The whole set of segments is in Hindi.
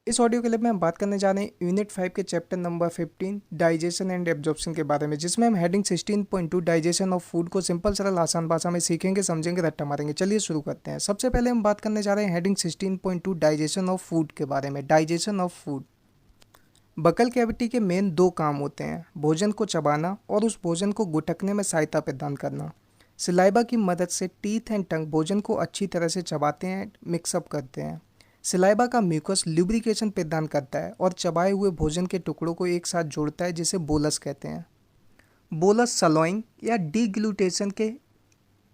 इस ऑडियो क्लिप में हम बात करने जा रहे हैं यूनिट 5 के chapter number 15 digestion and absorption के बारे में, जिसमें हम हेडिंग 16.2 डाइजेशन ऑफ फूड को सिंपल सरल आसान भाषा में सीखेंगे, समझेंगे, रट्टा मारेंगे। चलिए शुरू करते हैं। सबसे पहले हम बात करने जा रहे हैं हेडिंग 16.2 डाइजेशन ऑफ फूड के बारे में। Digestion of food. Buccal cavity के मेन दो काम होते हैं, भोजन को चबाना और उस भोजन को गुटकने में सहायता प्रदान करना। सिलाइबा की मदद से टीथ एंड टंग भोजन को अच्छी तरह से चबाते हैं, मिक्सअप करते हैं। सिलाइबा का म्यूकस ल्यूब्रिकेशन प्रदान करता है और चबाए हुए भोजन के टुकड़ों को एक साथ जोड़ता है, जिसे बोलस कहते हैं। बोलस सलॉइंग या डीग्लूटेशन के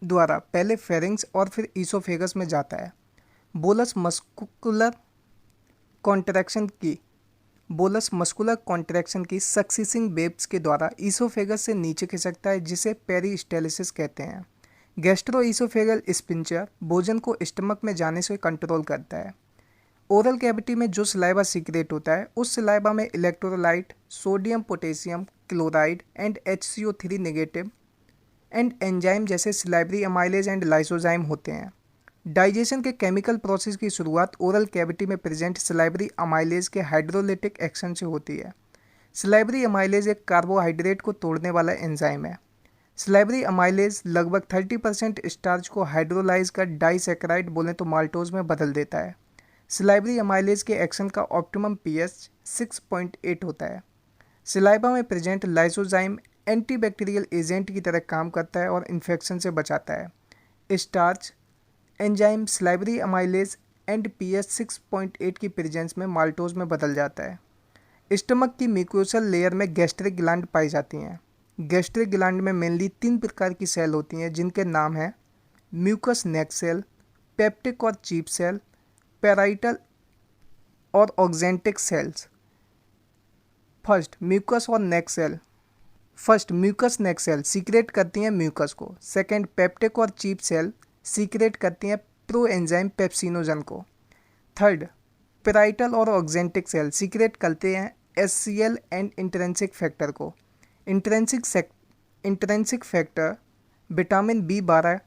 द्वारा पहले फेरिंग्स और फिर ईसोफेगस में जाता है। बोलस मस्कुलर कॉन्ट्रैक्शन की सक्सीसिंग वेब्स के द्वारा ईसोफेगस से नीचे खिसकता है, जिसे पेरिस्टालिसिस कहते हैं। गैस्ट्रो ईसोफेगल स्पिंचर भोजन को स्टमक में जाने से कंट्रोल करता है। ओरल कैविटी में जो सलाइवा सीक्रेट होता है, उस सलाइवा में electrolyte, sodium potassium chloride and HCO3 negative and enzyme जैसे सिलाइवरी अमाइलेज एंड लाइसोजाइम होते हैं। डाइजेशन के केमिकल प्रोसेस की शुरुआत ओरल कैविटी में प्रेजेंट सिलाइवरी अमाइलेज के हाइड्रोलिटिक एक्शन से होती है। सिलाइवरी अमाइलेज एक कार्बोहाइड्रेट को तोड़ने वाला एंजाइम है। सिलाइवरी अमाइलेज लगभग 30% स्टार्च को हाइड्रोलाइज कर डाइसैकेराइड बोलें तो माल्टोज में बदल देता है। सिलाइवरी अमाइलेज के एक्शन का ऑप्टिमम pH 6.8 होता है। सिलाइबा में प्रेजेंट लाइसोजाइम एंटीबैक्टीरियल एजेंट की तरह काम करता है और इन्फेक्शन से बचाता है। Starch enzyme salivary amylase and pH 6.8 की प्रेजेंस में माल्टोज में बदल जाता है। स्टमक की म्यूकोसल लेयर में गैस्ट्रिक ग्लैंड पाई जाती हैं। गैस्ट्रिक ग्लैंड में मेनली 3 प्रकार की सेल होती हैं, जिनके नाम हैं म्यूकस नेक सेल, पेप्टिक और चीप सेल, पैराइटल और ऑक्जेंटिक सेल्स। फर्स्ट म्यूकस नेक सेल सीक्रेट करती हैं म्यूकस को। सेकंड पेप्टिक और चीप सेल सीक्रेट करती हैं प्रो एंजाइम पेप्सिनोजन को। थर्ड पैराइटल और ऑक्जेंटिक सेल सीक्रेट करते हैं HCl एंड इंट्रिंसिक फैक्टर को। Intrinsic factor vitamin B12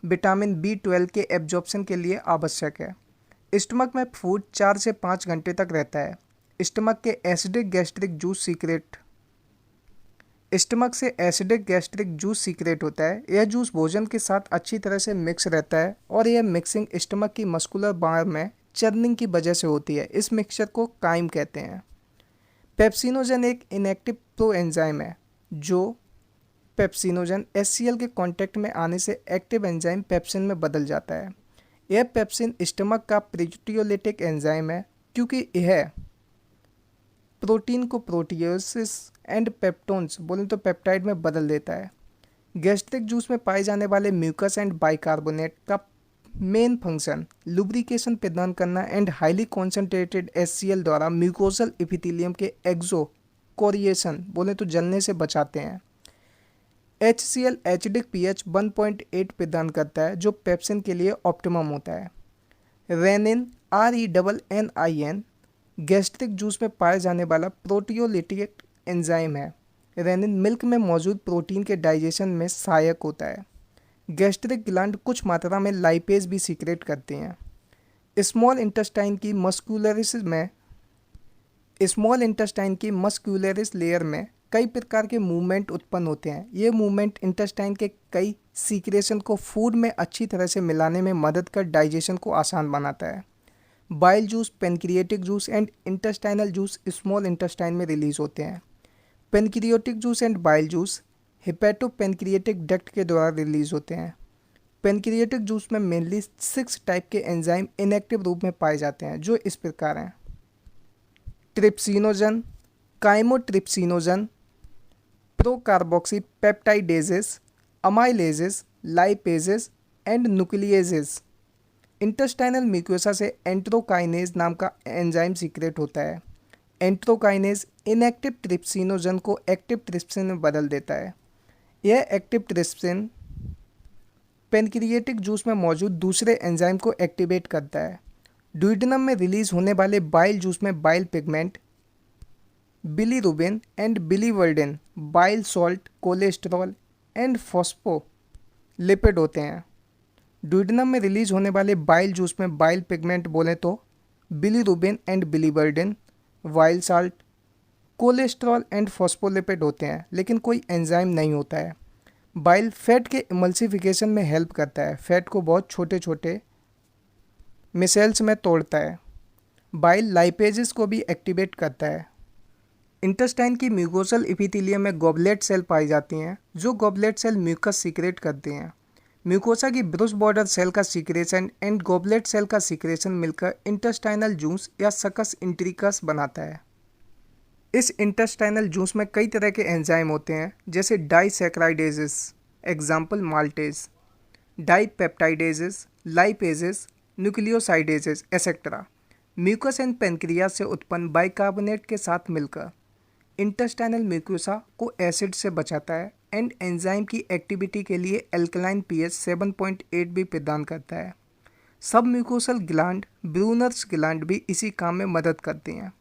vitamin B12 के एब्जॉर्प्शन के लिए आवश्यक है। स्टमक में फूड 4 से 5 घंटे तक रहता है। स्टमक से एसिडिक गैस्ट्रिक जूस सीक्रेट होता है। यह जूस भोजन के साथ अच्छी तरह से मिक्स रहता है और यह मिक्सिंग स्टमक की मस्कुलर बार में चर्निंग की वजह से होती है। इस मिक्सचर को काइम कहते हैं। पेप्सिनोजन एक इनएक्टिव प्रो एंजाइम है, जो पेप्सिनोजन HCl के कांटेक्ट में आने से एक्टिव एंजाइम पेप्सिन में बदल जाता है। यह पेप्सिन स्टमक का प्रोटियोलिटिक एंजाइम है, क्योंकि यह प्रोटीन को प्रोटियोसिस एंड पेप्टोन्स बोलें तो पेप्टाइड में बदल देता है। गैस्ट्रिक जूस में पाए जाने वाले म्यूकस एंड बाइकार्बोनेट का मेन फंक्शन लुब्रिकेशन प्रदान करना एंड हाईली कॉन्सेंट्रेटेड HCl द्वारा म्यूकोसल एपिथेलियम के एक्सोकोरिएशन बोले तो जलने से बचाते हैं। HCl एसिडिक pH 1.8 प्रदान करता है, जो पेप्सिन के लिए ऑप्टिमम होता है। रेनिन RENNIN गैस्ट्रिक जूस में पाए जाने वाला प्रोटियोलिटिक एंजाइम है। रेनिन मिल्क में मौजूद प्रोटीन के डाइजेशन में सहायक होता है। गैस्ट्रिक ग्लैंड कुछ मात्रा में लाइपेज भी सीक्रेट करते हैं। स्मॉल इंटेस्टाइन की मस्कुलरिस लेयर में कई प्रकार के मूवमेंट उत्पन्न होते हैं। ये मूवमेंट इंटेस्टाइन के कई सीक्रेशन को फूड में अच्छी तरह से मिलाने में मदद कर डाइजेशन को आसान बनाता है। Bile juice, pancreatic juice and intestinal juice small intestine में रिलीज होते हैं। Pancreatic juice and bile juice hepatopancreatic duct के द्वारा रिलीज होते हैं। पेनक्रिएटिक जूस में मेनली 6 टाइप के एंजाइम इनएक्टिव रूप में पाए जाते हैं, जो इस प्रकार हैं: trypsinogen, chymotrypsinogen, procarboxy peptidases, amylases, lipases and nucleases. Intestinal mucosa से एंट्रोकाइनेज नाम का एंजाइम सीक्रेट होता है। एंट्रोकाइनेज इनएक्टिव ट्रिप्सिनोजन को एक्टिव ट्रिप्सिन में बदल देता है। यह एक्टिव ट्रिप्सिन पेनक्रिएटिक जूस में मौजूद दूसरे एंजाइम को एक्टिवेट करता है। ड्यूडेनम में रिलीज होने वाले बाइल जूस में bile pigment, bilirubin and biliverdin, bile salt, cholesterol and phospholipid होते हैं। ड्यूडेनम में रिलीज होने वाले बाइल जूस में बाइल पिगमेंट बोले तो bilirubin and biliverdin, wild salt, cholesterol and phospholipid होते हैं, लेकिन कोई एंजाइम नहीं होता है। बाइल फैट के इमल्सिफिकेशन में हेल्प करता है, फैट को बहुत छोटे छोटे मिसेल्स में तोड़ता है। बाइल लाइपेजेस को भी एक्टिवेट करता है। इंटेस्टाइन की म्यूकोसल एपिथेलियम में गॉबलेट सेल पाई जाती हैं, जो गॉबलेट सेल म्यूकस सीक्रेट करती हैं। म्यूकोसा की ब्रुश बॉर्डर सेल का सीक्रेशन एंड गॉबलेट सेल का सीक्रेशन मिलकर इंटेस्टाइनल जूस या सकस इंट्रिकस बनाता है। इस इंटेस्टाइनल जूस में कई तरह के एंजाइम होते हैं, जैसे disaccharidases, example maltase, dipeptidases, lipases, nucleosidases etcetera. Mucus and pancreas से उत्पन्न बाइकार्बोनेट के साथ मिलकर इंटेस्टाइनल म्यूकोसा को एसिड से बचाता है एंड एंजाइम की एक्टिविटी के लिए एल्कलाइन पीएच 7.8 भी प्रदान करता है। सब म्यूकोसल ग्लैंड, ब्रूनर्स ग्लैंड भी इसी काम में मदद करती हैं।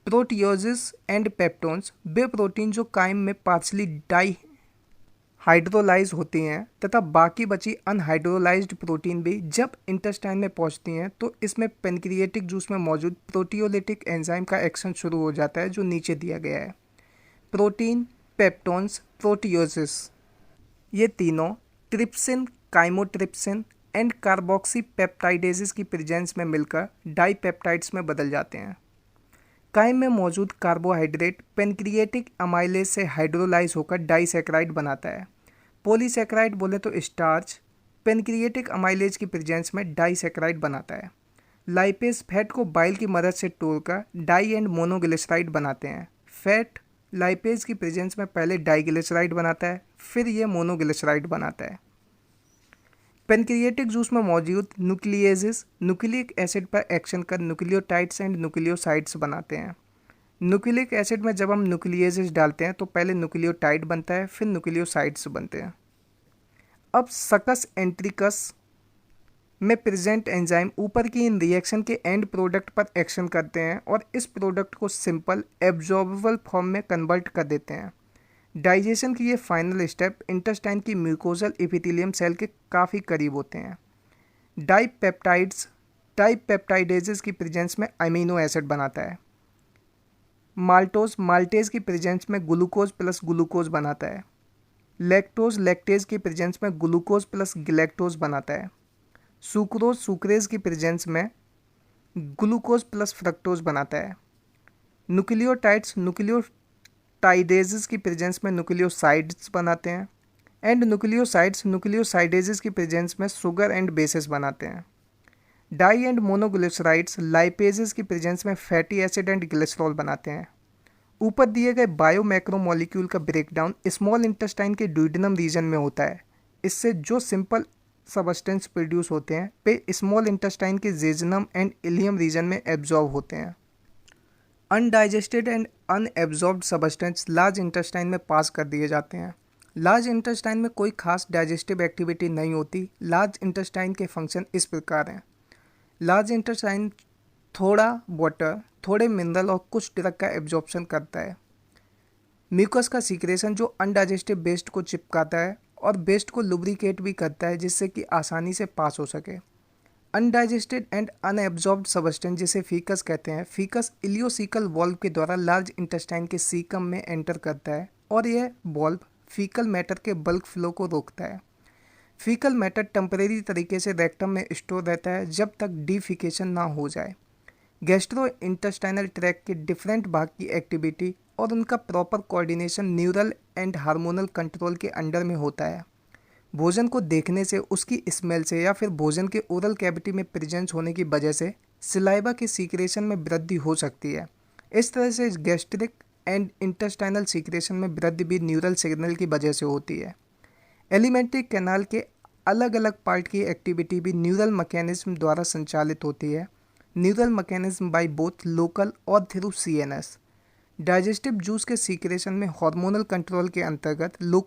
प्रोटियोजिस एंड पेप्टोन्स, वे प्रोटीन जो काइम में पार्शली डाई हाइड्रोलाइज होती हैं तथा बाकी बची अनहाइड्रोलाइज्ड प्रोटीन भी जब इंटेस्टाइन में पहुंचती हैं तो इसमें पेनक्रिएटिक जूस में मौजूद प्रोटियोलिटिक एंजाइम का एक्शन शुरू हो जाता है, जो नीचे दिया गया है। प्रोटीन, पेप्टोन्स, प्रोटियोजिस, ये तीनों trypsin, chymotrypsin and carboxy peptidases की प्रेजेंस में मिलकर डाइपेप्टाइड्स में बदल जाते हैं। काइम में मौजूद कार्बोहाइड्रेट पेनक्रिएटिक अमाइलेज से हाइड्रोलाइज होकर डाइसैकेराइड बनाता है। पॉलीसैकेराइड बोले तो स्टार्च पेनक्रिएटिक अमाइलेज की प्रेजेंस में डाइसैकेराइड बनाता है। लाइपेज फैट को बाइल की मदद से तोड़कर डाई एंड मोनोग्लिसराइड बनाते हैं। फैट लाइपेज की प्रेजेंस में पहले डाइग्लिसराइड बनाता है, फिर ये मोनोग्लिसराइड बनाता है। पेनक्रिएटिक जूस में मौजूद न्यूक्लिएजेस न्यूक्लिक एसिड पर एक्शन कर न्यूक्लियोटाइड्स एंड न्यूक्लियोसाइड्स बनाते हैं। न्यूक्लिक एसिड में जब हम न्यूक्लिएजेस डालते हैं तो पहले न्यूक्लियोटाइड बनता है, फिर न्यूक्लियोसाइड्स बनते हैं। अब सकस एंट्रिकस में प्रेजेंट एंजाइम ऊपर की इन रिएक्शन के एंड प्रोडक्ट पर एक्शन करते हैं और इस प्रोडक्ट को सिंपल एब्जॉर्बेबल फॉर्म में कन्वर्ट कर देते हैं। डाइजेशन की ये फाइनल स्टेप इंटेस्टाइन की म्यूकोसल एपिथेलियम सेल के काफ़ी करीब होते हैं। डाइपेप्टाइडेजेस की प्रेजेंस में अमीनो एसिड बनाता है। माल्टेज की प्रेजेंस में ग्लूकोज प्लस ग्लूकोज बनाता है। लैक्टेज की प्रेजेंस में ग्लूकोज प्लस गिलैक्टोज बनाता है। सुक्रेज की प्रेजेंस में ग्लूकोज प्लस फ्रक्टोज बनाता है। न्यूक्लियोटाइडेजेस की प्रेजेंस में न्यूक्लियोसाइड्स बनाते हैं एंड न्यूक्लियोसाइडेजेस की प्रेजेंस में शुगर एंड बेसेस बनाते हैं। डाई एंड मोनोग्लिसराइड्स लाइपेजेस की प्रेजेंस में फैटी एसिड एंड ग्लिसरॉल बनाते हैं। ऊपर दिए गए बायो मैक्रोमोलिक्यूल का ब्रेकडाउन स्मॉल इंटेस्टाइन के ड्यूडेनम रीजन में होता है। इससे जो सिंपल सबस्टेंस प्रोड्यूस होते हैं वे स्मॉल इंटेस्टाइन के जेजनम एंड इलियम रीजन में एब्जॉर्ब होते हैं। Undigested and unabsorbed substance large intestine में पास कर दिए जाते हैं। लार्ज इंटेस्टाइन में कोई खास डाइजेस्टिव एक्टिविटी नहीं होती। लार्ज इंटेस्टाइन के फंक्शन इस प्रकार हैं। लार्ज इंटेस्टाइन थोड़ा वाटर, थोड़े मिनरल और कुछ ड्रग का एब्जॉर्प्शन करता है। म्यूकस का सीक्रेशन जो अनडाइजेस्टिव वेस्ट को चिपकाता है और वेस्ट को लुब्रिकेट भी करता है जिससे कि आसानी से पास हो सके। अनडाइजेस्टेड एंड अनएब्जॉर्ब्ड सबस्टेंस जिसे फीकस कहते हैं, फीकस इलियोसिकल वॉल्व के द्वारा लार्ज इंटेस्टाइन के सीकम में एंटर करता है और यह वॉल्व फीकल मैटर के बल्क फ्लो को रोकता है। फीकल मैटर टेम्परेरी तरीके से रेक्टम में स्टोर रहता है जब तक डीफिकेशन ना हो जाए। गैस्ट्रो इंटेस्टाइनल ट्रैक्ट के डिफरेंट भाग की एक्टिविटी और उनका proper coordination neural and hormonal control के अंडर में होता है। भोजन को देखने से, उसकी स्मेल से या फिर भोजन के ओरल कैविटी में प्रेजेंस होने की वजह से सिलाइवा के सीक्रेशन में वृद्धि हो सकती है। इस तरह से गैस्ट्रिक एंड इंटेस्टाइनल सीक्रेशन में वृद्धि भी न्यूरल सिग्नल की वजह से होती है। एलिमेंट्री कैनाल के अलग अलग पार्ट की एक्टिविटी भी न्यूरल मैकेनिज्म द्वारा संचालित होती है। Neural mechanism by both local और थ्रू CNS। डाइजेस्टिव जूस के सीक्रेशन में हार्मोनल कंट्रोल के अंतर्गत